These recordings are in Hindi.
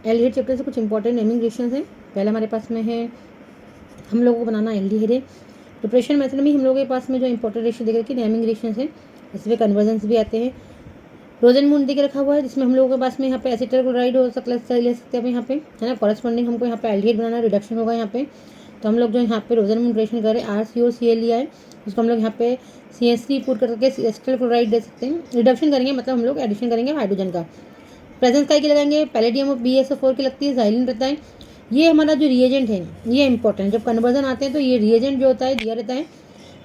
एल्डिहाइड चैप्टर से कुछ इंपॉर्टेंट नेमिंग रिएक्शंस हैं। पहला हमारे पास में है हम लोगों को बनाना एल्डिहाइड है। प्रिपरेशन मेथड में हम लोगों के पास में जो इंपॉर्टेंट रिएक्शन देख रखे नेमिंग रिएक्शंस हैं, इसमें कन्वर्जन्स भी आते हैं। रोजेनमूड देख रखा हुआ है जिसमें हम लोगों के पास में यहाँ पे एसिटाइल क्लोराइड हो सकता ले सकते हैं यहाँ पे, है ना। कॉरेस्पॉन्डिंग हमको यहाँ पे एल्डिहाइड बनाना, रिडक्शन होगा यहाँ पे। तो हम लोग जो यहाँ पे रोजेनमूड रिएक्शन कर रहे हैं RCOCl लिया है, उसको हम लोग यहाँ पे CH3 पुट करके एसिटाइल क्लोराइड दे सकते हैं। रिडक्शन करेंगे मतलब हम लोग एडिशन करेंगे हाइड्रोजन का। प्रेजेंस काय की लगाएंगे, पैलेडियम और BSO4 की लगती है, जाइलिन रहता है। ये हमारा जो रिएजेंट है ये इंपॉर्टेंट, जब कन्वर्जन आते हैं तो ये रिएजेंट जो होता है दिया रहता है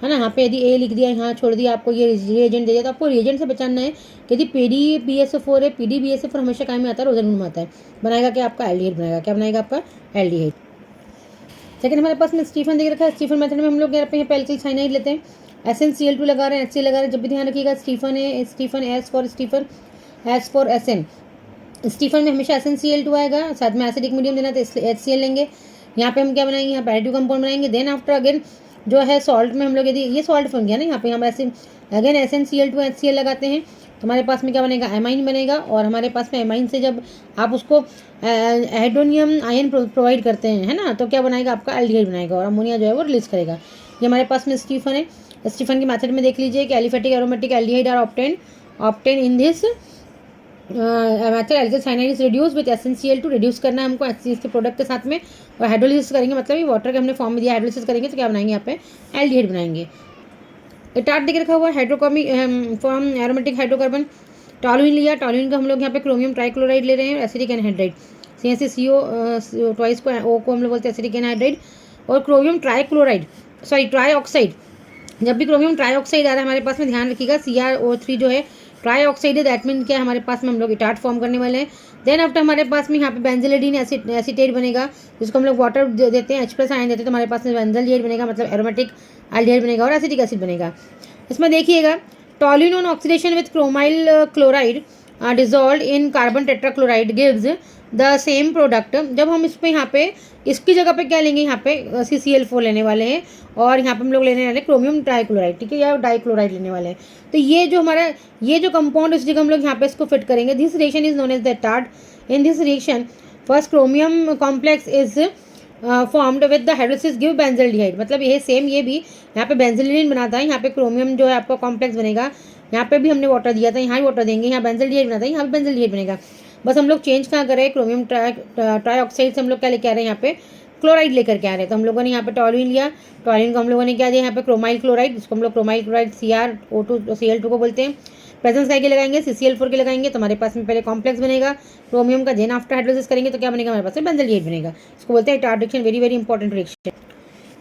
ना। यहाँ पे यदि ए लिख दिया, यहाँ छोड़ दिया, आपको ये रिएजेंट दे दिया, तो आपको रिएजेंट से बचाना है कि यदि PDBSO4 है, PDBSO4 हमेशा काम में आता है, रोजेनमूड में आता है। बनाएगा क्या आपका एल्डिहाइड बनाएगा, क्या बनाएगा आपका एल्डिहाइड। सेकंड हमारे पास में स्टीफन देख रखा है। स्टीफन मेथड में हम लोग यहाँ पे एल्किल साइनाइड लेते हैं, SnCl2 लगा रहे हैं, HCl लगा रहे हैं। जब भी ध्यान रखिएगा स्टीफन है, Stephen S for SN, Stephen में हमेशा SnCl2 आएगा, साथ में एसिडिक मीडियम देना तो HCl लेंगे। यहाँ पे हम क्या बनाएंगे, यहाँ पैरेटिव कंपाउंड बनाएंगे। देन आफ्टर अगेन जो है सॉल्ट में हम लोग यदि ये सॉल्ट बन गया ना, यहाँ पे हम ऐसे अगेन SnCl2 HCl लगाते हैं तो हमारे पास में क्या बनेगा, एमाइन बनेगा। और हमारे पास में एमाइन से जब आप उसको हाइड्रोनियम आयन प्रोवाइड करते हैं, है ना, तो क्या बनाएगा आपका एल्डिहाइड बनाएगा और अमोनिया जो है वो रिलीज करेगा। ये हमारे पास में स्टीफन है। स्टीफन की मेथड में देख लीजिए कि aliphatic aromatic aldehyde are obtain in this method. Alkyl cyanide is reduce with SnCl2, reduce करना है हमको HCl के प्रोडक्ट के साथ में, और हाइड्रोलिसिस करेंगे मतलब ये वाटर के हमने फॉर्म में दिया, हाइड्रोलिसिस करेंगे तो क्या बनाएंगे यहाँ पे एल्डिहाइड बनाएंगे। टार्ट देख रखा हुआ है, हाइड्रोकॉर्मिक फॉर्म एरोमेटिक हाइड्रोकार्बन। टॉलुइन लिया, टॉलुइन का हम लोग यहाँ पे क्रोमियम ट्राइक्लोराइड ले रहे हैं, एसिडिक एनहाइड्राइड। CnCO ट्वाइस को O को हम लोग बोलते हैं एसिडिक एनहाइड्राइड। और क्रोमियम ट्राईऑक्साइड, जब भी क्रोमियम ट्राईऑक्साइड आ रहा है हमारे पास में ध्यान रखिएगा CrO3 जो है ट्राई ऑक्साइड है, दैट मीन क्या हमारे पास में हम लोग इटार्ट फॉर्म करने वाले हैं। देन आफ्टर हमारे पास में यहाँ पे बेंजिलिडीन एसीटेट बनेगा, जिसको हम लोग वाटर देते हैं, H+ आयन देते हैं, तो हमारे पास में बेंजिलिएट बनेगा मतलब एरोमेटिक एल्डिहाइड बनेगा और एसिटिक एसिड बनेगा। इसमें देखिएगा toluene on oxidation with chromyl chloride dissolve in carbon tetrachloride gives the same product. जब हम इस पे यहाँ पे इसकी जगह पे क्या लेंगे, यहाँ पे CCl4 लेने वाले हैं और यहाँ पे हम लोग लेने वाले हैं क्रोमियम ट्राइक्लोराइड, ठीक है, या डाइक्लोराइड लेने वाले हैं। तो ये जो हमारा ये जो कंपाउंड इस जगह हम लोग यहाँ पे इसको फिट करेंगे। This reaction is known as the Etard. In this reaction first chromium complex is formed with the hydrolysis give benzaldehyde, मतलब ये सेम ये भी यहाँ पे बेंजिलिन बनाता है, यहाँ पे क्रोमियम जो है आपका कॉम्प्लेक्स बनेगा, यहाँ पे भी हमने वाटर दिया था, यहाँ भी वाटर देंगे, यहाँ बेंजिल्डिहाइड बनाता है, यहाँ भी बेंजिल्डिहाइड बनेगा। बस हम लोग चेंज कहाँ कर रहे हैं, क्रोमियम ट्राईऑक्साइड से हम लोग क्या लेके आ रहे हैं, यहाँ पे क्लोराइड लेकर के आ रहे हैं। तो हम लोगों ने यहाँ पे टॉलुइन लिया, टॉलुइन को हम लोगों ने क्या दिया, यहाँ पे क्रोमाइल क्लोराइड, जिसको हम लोग क्रोमाइल क्लोराइड CrO2Cl2 को बोलते हैं। प्रेजेंस काय के लगाएंगे, CCl4 के लगाएंगे, तो हमारे पास में पहले कॉम्प्लेक्स बनेगा क्रोमियम का, देन आफ्टर हाइड्रोलिसिस करेंगे तो क्या बनेगा हमारे पास में बेंजिलिएट बनेगा। इसको बोलते हैं tart reaction, very very important reaction.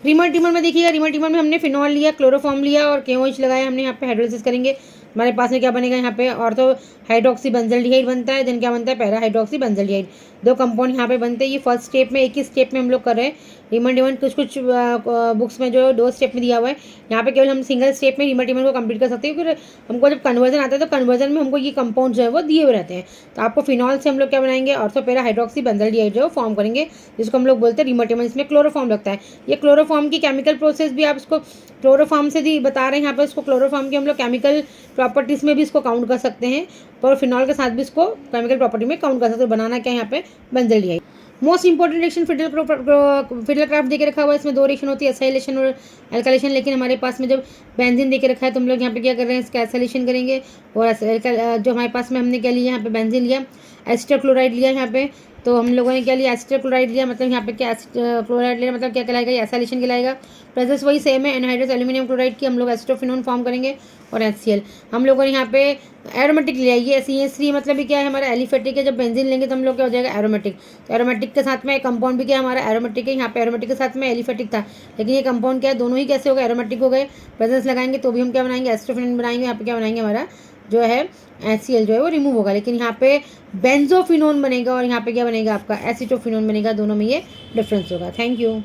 Reamer में देखिएगा, रीमर में हमने फिनॉल लिया, क्लोरोफॉर्म लिया और KOH लगाया हमने, यहाँ पे हाइड्रोलिसिस करेंगे, हमारे पास में क्या बनेगा, यहाँ पे ऑर्थो हाइड्रोक्सी बेंजिल्डिहाइड बनता है, देन क्या बनता है पैरा हाइड्रोक्सी बेंजिल्डिहाइड। दो कंपाउंड यहाँ पे बनते हैं। ये फर्स्ट स्टेप में, एक ही स्टेप में हम लोग कर रहे हैं। रीमर कुछ बुक्स में जो 2 स्टेप में दिया हुआ है, यहाँ पे केवल हम सिंगल स्टेप में रीमर को कंप्लीट कर सकते हैं, क्योंकि हमको जब कन्वर्जन आता है तो कन्वर्जन में हमको ये कंपाउंड जो है वो दिए हुए रहते हैं। तो आपको फिनॉल से हम लोग क्या बनाएंगे, ऑर्थो पैरा हाइड्रोक्सी बेंजिल्डिहाइड जो फॉर्म करेंगे, जिसको हम लोग बोलते हैं रीमर। इसमें क्लोरोफॉर्म लगता है। ये क्लोरोफॉर्म की केमिकल प्रोसेस भी आप इसको क्लोरोफॉर्म से भी बता रहे हैं, यहाँ पे इसको क्लोरोफॉर्म की हम लोग केमिकल प्रॉपर्टीज में भी इसको काउंट कर सकते हैं, और फिनॉल के साथ भी इसको केमिकल प्रॉपर्टी में काउंट कर सकते हैं। बनाना क्या है यहाँ पे बेंजिल्डिहाइड। मोस्ट इंपॉर्टेंट रिएक्शन फिडलक्राफ्ट देके रखा हुआ है। इसमें 2 रिएक्शन होती है, एसाइलेशन और एल्काइलेशन। लेकिन हमारे पास में जब बेंजीन देके रखा है तो हम लोग यहाँ पे क्या कर रहे हैं, इसका एसाइलेशन करेंगे। और जो हमारे पास में हमने क्या लिया, यहाँ पे बेंजीन लिया, एस्टर क्लोराइड लिया यहाँ पे, तो हम लोगों ने क्या लिया, एस्टर क्लोराइड लिया, मतलब यहाँ पे क्या क्लोराइड लिया, मतलब क्या कहलाएगा, ये एसाइलेशन कहलाएगा। प्रेजेंस वही सेम है, एनहाइड्रस एल्यूमिनियम क्लोराइड की, हम लोग एसिटोफिनोन फॉर्म करेंगे और HCl। हम लोगों ने यहाँ पे एरोमेटिक लिया, ये CH3 मतलब ये क्या है हमारा एलिफेटिक है। जब बेंजीन लेंगे तो हम लोग क्या हो जाएगा एरोमेटिक। तो एरोमेटिक के साथ में कंपाउंड भी क्या हमारा एरोमेटिक है, यहाँ पे एरोमेटिक के साथ में एलिफेटिक था, लेकिन ये कंपाउंड क्या है, दोनों ही कैसे हो गए, एरोमेटिक हो गए। प्रेजेंस लगाएंगे तो भी हम क्या बनाएंगे, एसिटोफिनोन बनाएंगे। यहाँ पे क्या बनाएंगे, हमारा जो है HCl जो है वो रिमूव होगा, लेकिन यहाँ पे बेंजोफिनोन बनेगा और यहाँ पे क्या बनेगा आपका एसिटोफिनोन बनेगा। दोनों में ये डिफरेंस होगा। Thank you.